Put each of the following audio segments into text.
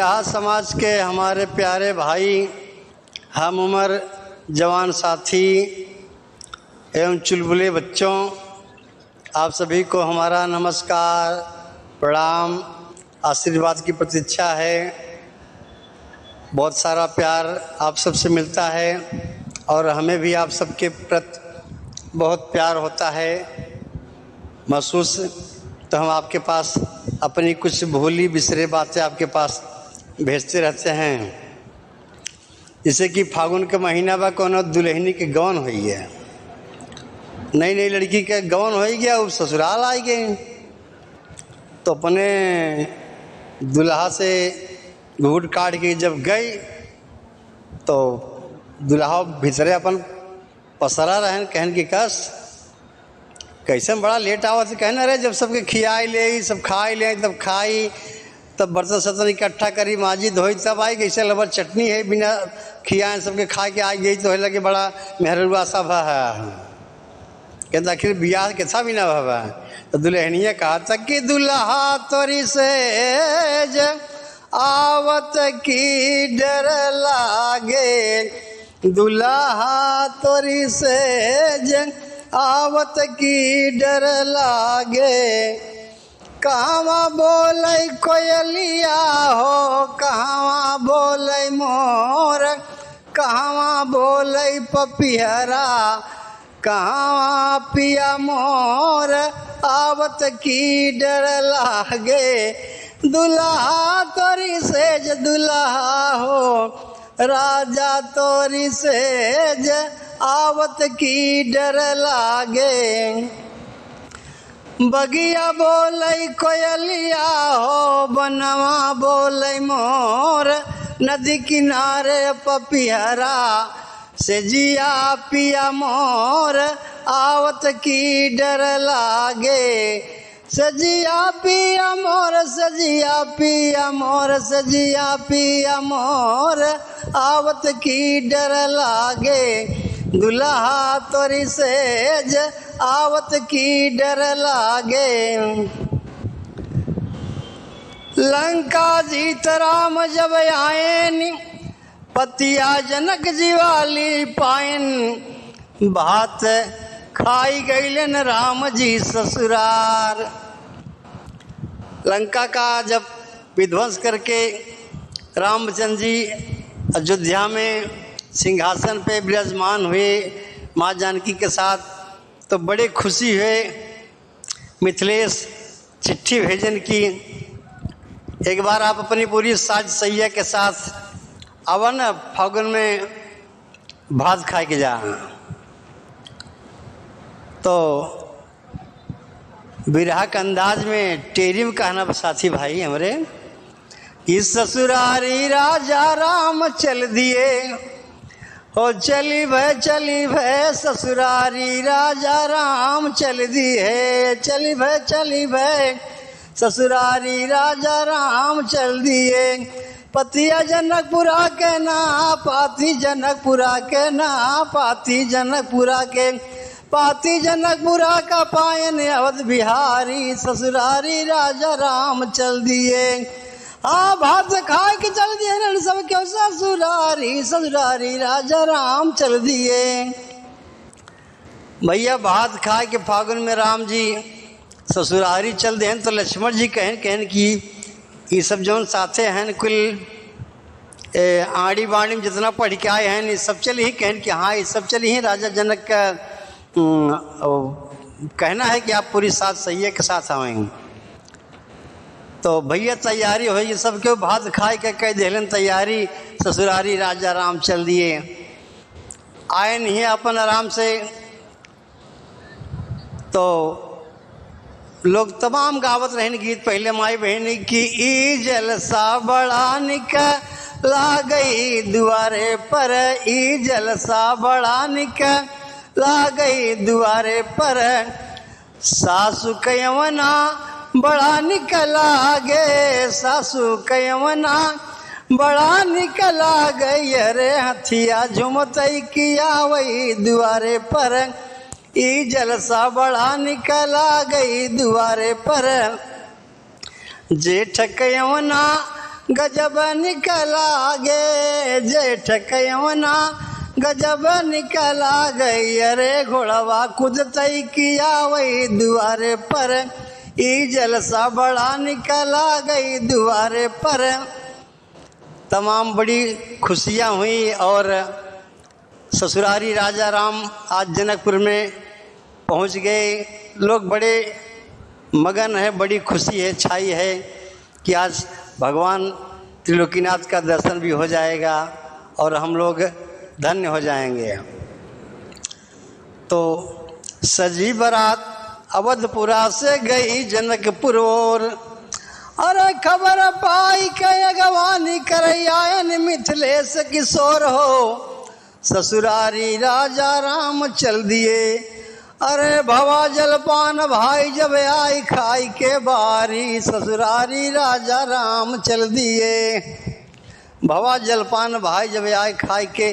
बिरहा समाज के हमारे प्यारे भाई, हम उम्र जवान साथी एवं चुलबुले बच्चों, आप सभी को हमारा नमस्कार, प्रणाम, आशीर्वाद की प्रतीक्षा है। बहुत सारा प्यार आप सबसे मिलता है और हमें भी आप सबके प्रति बहुत प्यार होता है महसूस। तो हम आपके पास अपनी कुछ भूली बिसरे बातें आपके पास भेजते रहते हैं। जैसे कि फागुन के महीना बा कोनो दुल्हनी के गौन हुई है, नई नई लड़की के गौन हो गया, वो ससुराल आई गई तो अपने दुल्हा से घूट काट के जब गई तो दुल्हा भीतरे अपन पसरा रहन, कहन की कस कैसे बड़ा लेट आवा से कहना रहे। जब सबके खियाई ले, सब खाई ले, तब खाई, तब बर्तन सर्तन इकट्ठा करी, माजी धोई, तब आई। कैसे लबर चटनी है, बिना खियाए सबके खा के आई गई तो लगे बड़ा मेहरुआ सा भा है। कहता आखिर बियाह के था बिना भवा। तो दुल्हनिया कहा था कि दुल्हा तोरी से आवत की डर लागे, दुल्हा तोरी से आवत की डर लागे। कहवा बोले कोयलिया हो, कहवा बोले मोर, कहवा बोले पपिहरा, कहवा पिया मोर, आवत की डर लागे। दुल्हा तोरी सेज दुल्हा हो, राजा तोरी सेज आवत की डर लागे। बगिया बोले कोयलिया हो, बनवा बोले मोर, नदी किनारे पपिहरा, से जिया पिया मोर, आवत की डर लागे। सजिया पिया मोर, सजिया पिया मोर, सजिया पिया मोर, आवत की डर लागे। दुल्हा तोरी सेज आवत की डर लागे। लंका जीत राम जब आयन, पतिया जनक जीवाली पायन, भात खाई गईलन राम जी ससुरार। लंका का जब विध्वंस करके रामचंद्र जी अयोध्या में सिंहासन पे विराजमान हुए माँ जानकी के साथ, तो बड़े खुशी हुए। मिथिलेश चिट्ठी भेजन की, एक बार आप अपनी पूरी साज सैया के साथ आवन फागुन में भात खा के जा। तो बिरहा के अंदाज में टेरी में कहना साथी भाई हमरे, इस ससुरारी राजा राम चल दिए हो, चली भय ससुरारी राजा राम चल दिए, चली भय ससुरारी राजा राम चल दिए। पतिया जनकपुरा के ना पाती, जनकपुरा के ना पाती, जनकपुरा के पाती, जनकपुरा का पायन अवध बिहारी, ससुरारी राजा राम चल दिए। हाँ भात खा के चल दिए सब क्यों, ससुरारी ससुरारी राजा राम चल दिए। भैया भात खा के फागुन में राम जी ससुरारी चल दिए। तो लक्ष्मण जी कहन कि ये सब जौन साथे हैं कुल आड़ी बाड़ी में जितना पढ़ के आए हैं, ये सब चल ही कहन कि हाँ ये सब चल ही। राजा जनक का कहना है कि आप पूरी साथ सैया के साथ आएंगे। तो भैया तैयारी हो, ये सब क्यों भात खाए के कह दिलन तैयारी, ससुरारी राजा राम चल दिए। आए नहीं अपन आराम से, तो लोग तमाम गावत रहन गीत पहले माई बहनी की, ई जलसा बड़ा निकला गई दुआरे पर, ई जलसा बड़ा निकला गई दुआरे पर, सासु कयवना बड़ा निकला गे, सासु कयवना बड़ा निकला गई, अरे हथिया झुमतई किया वही दुआरे पर, ई जलसा बड़ा निकला गई दुआरे पर। जेठ कयवना गजब निकला गे जेठ कयवना गजब निकला गई अरे घोड़वा कुदतई किया वही द्वारे पर ई जलसा बड़ा निकला गई द्वारे पर। तमाम बड़ी खुशियाँ हुई और ससुरारी राजा राम आज जनकपुर में पहुंच गए। लोग बड़े मगन है, बड़ी खुशी है छाई है कि आज भगवान त्रिलोकीनाथ का दर्शन भी हो जाएगा और हम लोग धन्य हो जाएंगे। तो सजी बारात अवधपुरा से गई जनकपुर और अरे खबर पाई के अगवानी करैयायन मिथिलेश किशोर हो। ससुरारी राजा राम चल दिए अरे भवा जलपान भाई जब आई खाई के बारी। ससुरारी राजा राम चल दिए भवा जलपान भाई जब आई खाई के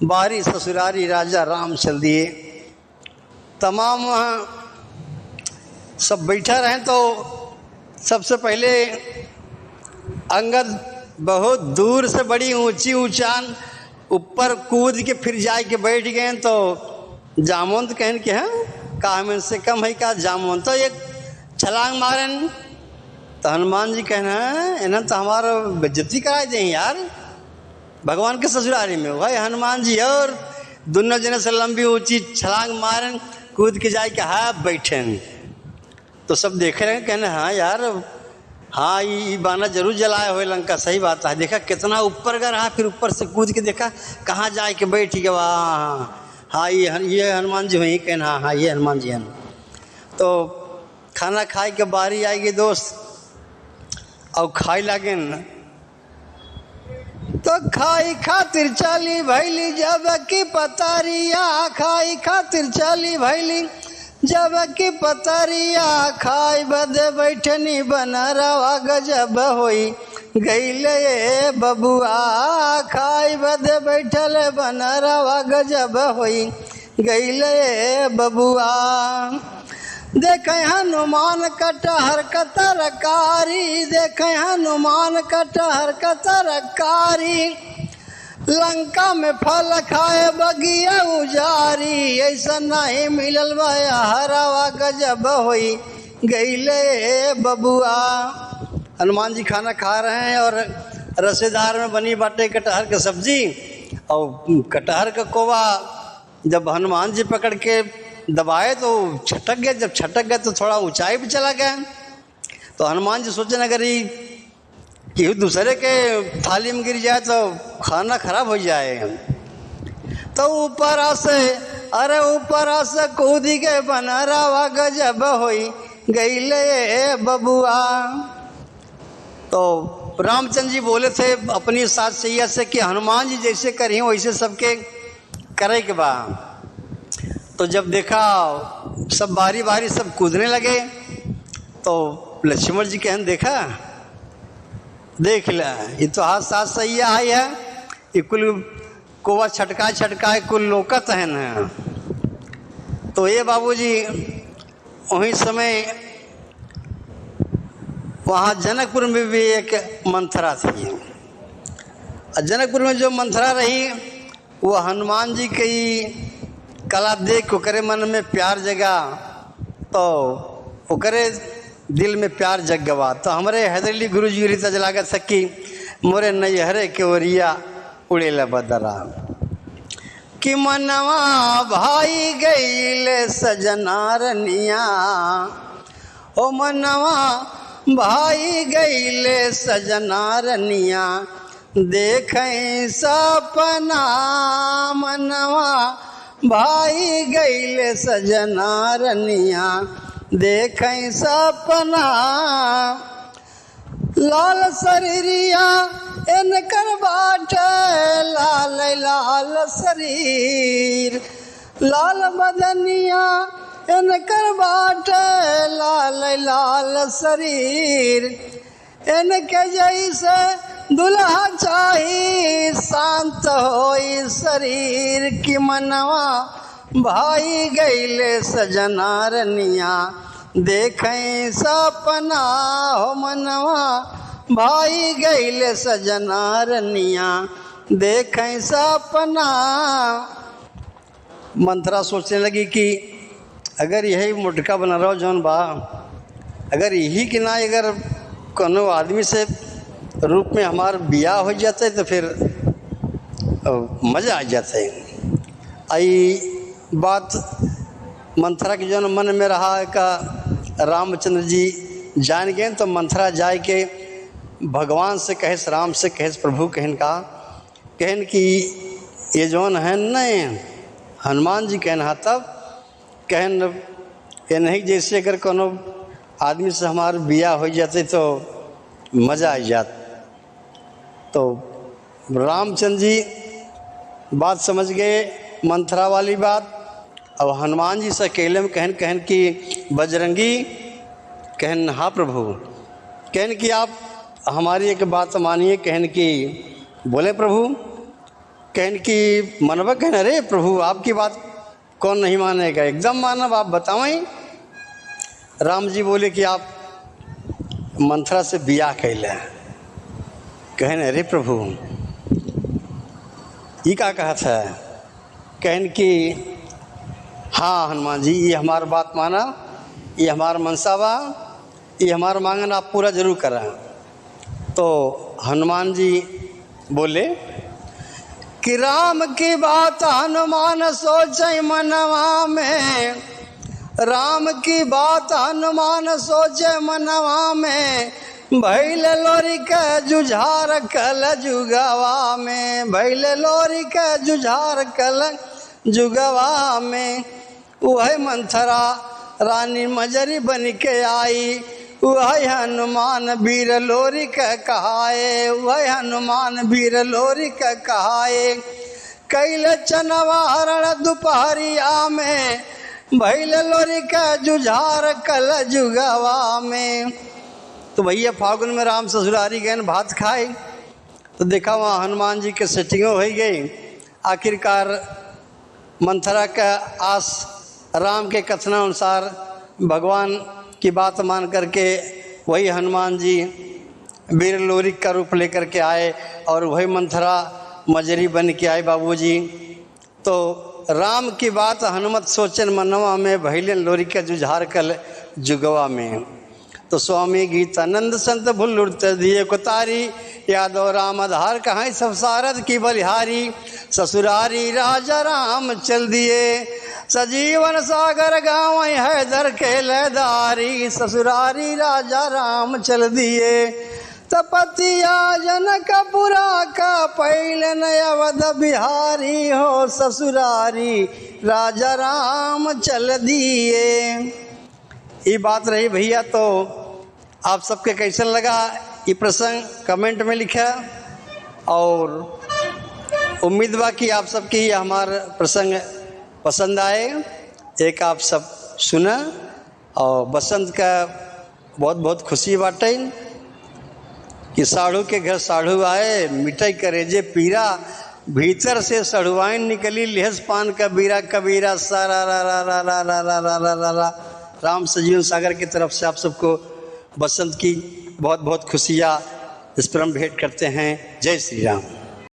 बारी। ससुरारी राजा राम चल दिए। तमाम सब बैठा रहे तो सबसे पहले अंगद बहुत दूर से बड़ी ऊंची ऊंचान ऊपर कूद के फिर जाए के बैठ गए। तो जामुन कहन के हैं का हम इनसे कम है का जामुन तो एक छलांग मारन। तो हनुमान जी कहना है इन्हें तो हमारा बेइज्जती कराए दें यार, भगवान के ससुरारी में भाई हनुमान जी और दोनों जने से लंबी ऊंची छलांग मारन कूद के जाए के हाँ बैठन। तो सब देख रहे हैं कहना हाँ यार हाँ ये बाना जरूर जलाया हुए लंका, सही बात है। देखा कितना ऊपर का रहा फिर ऊपर से कूद के देखा कहाँ जाए के बैठ गया वहाँ। हाँ ये हनुमान जी हुई कहना हाँ हाँ ये हनुमान जी हैं। तो खाना खाए के बारी आएगी दोस्त और खाई लागे न तो खाई खातिर चली भैली जब की पतारिया। खाई खातिर चली भैली जब की पतरिया खाई बदे बैठनी बनरवा गजब होई गईले बबुआ। खाई बदे बैठल बनरवा गजब होई गईले बबुआ। देखे हनुमान कटहर का तरकारी देखे हनुमान कटहर का तरकारी। लंका में फल खाए बगिया उजारी ऐसा नहीं मिलल भाया हरावा गजब होई गईले बबुआ। हनुमान जी खाना खा रहे हैं और रसेदार में बनी बाटे कटहर की सब्जी और कटहर का कोवा जब हनुमान जी पकड़ के दबाए तो छटक गए। जब छटक गए तो थोड़ा ऊंचाई पे चला गया। तो हनुमान जी सोचे अगर ये कि दूसरे के थाली में गिर जाए तो खाना खराब हो जाए। तो ऊपर से अरे ऊपर से कूद के बनरवा गजब होई गईले बबुआ। तो रामचंद्र जी बोले थे अपनी साथ सैया से कि हनुमान जी जैसे करी वैसे सबके करे के बा। तो जब देखा सब बारी बारी सब कूदने लगे तो लक्ष्मण जी कहन देखा देख ला ये तो हाथ साथ सही आई है ये कुल कोवा छटकाए छटकाए कुल लोकत है न। तो ये बाबूजी वही समय वहाँ जनकपुर में भी एक मंथरा थी। जनकपुर में जो मंथरा रही वो हनुमान जी की कला देख ओकरे मन में प्यार जगा तो ओकरे दिल में प्यार जग गवा। तो हमारे हैदरली गुरु जी रीता जलागत सकी मोरे नैहरे के ओरिया उड़ेला बदरा कि मनवा भाई गईले सजना रनिया। ओ मनवा भाई गईले सजना रनिया देखें सपना। मनवा भाई गईले सजना रनिया देखें सपना। लाल शरीरिया इनकर बाटे लाल लाल शरीर। लाल बदनिया इनकर बाटे लाल लाल शरीर। इनके जैसे दुल्हा चाही शांत होई शरीर की मनवा भाई गईले सजना रनिया देखें सपना। हो मनवा भाई गईले सजना रनिया देखें सपना। मंथरा सोचने लगी कि अगर यही मुटका बना रहा जौन बा, अगर यही कि ना अगर कोनो आदमी से रूप में हमार बियाह हो जाता है तो फिर मज़ा आ जाता है। आई बात मंथरा के जौन मन में रहा का रामचंद्र जी जान गए, तो मंथरा जाए के भगवान से कहेस, राम से कहेस, प्रभु कहन कि ये जौन है न हनुमान जी कहना, तब कहन ये नहीं जैसे अगर कोनो आदमी से हमार बियाह हो जाते तो मज़ा आ जात। तो रामचंद्र जी बात समझ गए मंथरा वाली बात। अब हनुमान जी से अकेले में कहन कि बजरंगी, कहन हाँ प्रभु, कहन कि आप हमारी एक बात मानिए। कहन कि बोले प्रभु, कहन कि मनवा, कहन अरे प्रभु आपकी बात कौन नहीं मानेगा, एकदम मानब, आप बताएं। राम जी बोले कि आप मंथरा से बियाह कैले। कहन अरे प्रभु ये क्या कहा था। कहन कि हाँ हनुमान जी, ये हमार बात माना, ये हमार मनसा बा, ये हमार मांगन आप पूरा जरूर करें। तो हनुमान जी बोले कि राम की बात हनुमान सोचे मनवा में, राम की बात हनुमान सोचे मनवा में, भैल लोरी के जुझार कल जुगवा में, भैल लोरी के जुझार कल जुगवा में। वह मंथरा रानी मजरी बन के आई, वह हनुमान वीर लोरी के कहाए, वह हनुमान वीर लोरी के कहाए। कैल चनवा हरण दोपहरिया में, भैल लोरी के जुझार कल जुगवा में। तो भैया फागुन में राम ससुरारी गए भात खाए, तो देखा वहाँ हनुमान जी के सेटिंगों हो गई। आखिरकार मंथरा का आस राम के कथनानुसार भगवान की बात मान करके वही हनुमान जी वीर लोरी का रूप लेकर के आए और वही मंथरा मजरी बन के आए बाबूजी। तो राम की बात हनुमत सोचन मनवा में, भैलन लोरी का जुझार कल जुगवा में। तो स्वामी गीतानंद संत भुल्लुर दिए कुतारी, यादव राम आधार कहाँ सब सारद की बलिहारी। ससुरारी राजा राम चल दिए, सजीवन सागर गाँव हैदर के लदारी। ससुरारी राजा राम चल दिए, तपतिया जनकपुरा का पहले अवध बिहारी हो। ससुरारी राजा राम चल दिए। ये बात रही भैया। तो आप सबके कैसन लगा ये प्रसंग कमेंट में लिखा, और उम्मीद बा कि आप सबकी ये हमारा प्रसंग पसंद आए। एक आप सब सुना और बसंत का बहुत बहुत खुशी बाटे कि साढ़ू के घर साढ़ू आए, मिठाई करेजे पीरा, भीतर से सढ़ुआइन निकली लेहस पान का बीरा कबीरा। सारा रा रा रा रा रा रा रा रा रा रा। राम सजीवन सागर की तरफ से आप सबको बसंत की बहुत बहुत खुशियाँ इस पर हम भेंट करते हैं। जय श्री राम।